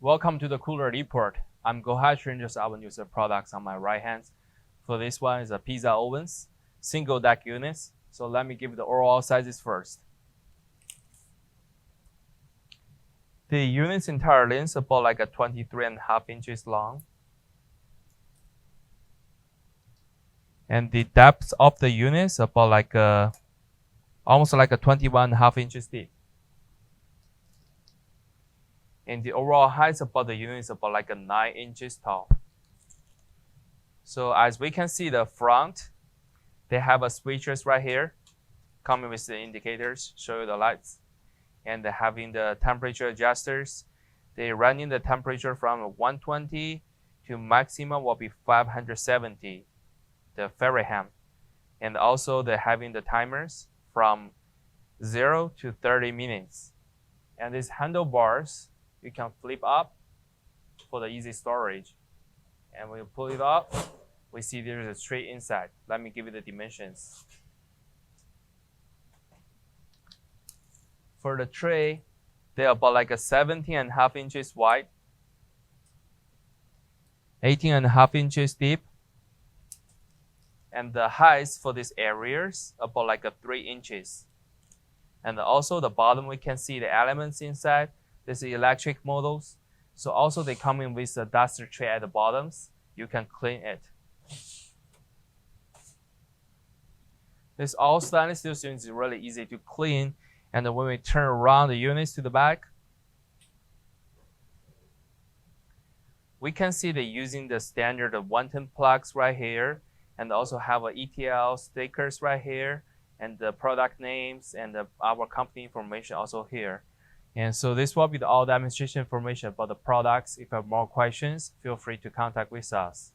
Welcome to the Cooler Report. I'm Gohai just our user products on my right hand. For this one is a pizza ovens, single deck units. So let me give the overall sizes first. The unit's entire length is about like a 23.5 inches long. And the depth of the unit is about like almost like a 21.5 inches deep. And the overall height about the unit is about like a 9 inches tall. So as we can see the front, they have a switches right here, coming with the indicators, show you the lights. And having the temperature adjusters, they running the temperature from 120 to maximum will be 570, the Fahrenheit. And also they're having the timers from 0 to 30 minutes. And these handlebars, you can flip up for the easy storage. And when you pull it up, we see there's a tray inside. Let me give you the dimensions. For the tray, they're about like a 17.5 inches wide, 18.5 inches deep, and the height for these areas about like a 3 inches. And also the bottom, we can see the elements inside. This is electric models. So also they come in with a duster tray at the bottoms. You can clean it. This all stainless steel unit is really easy to clean. And when we turn around the units to the back, we can see they're using the standard 110 plugs right here, and also have a ETL stickers right here, and the product names and our company information also here. And so this will be the all demonstration information about the products. If you have more questions, feel free to contact with us.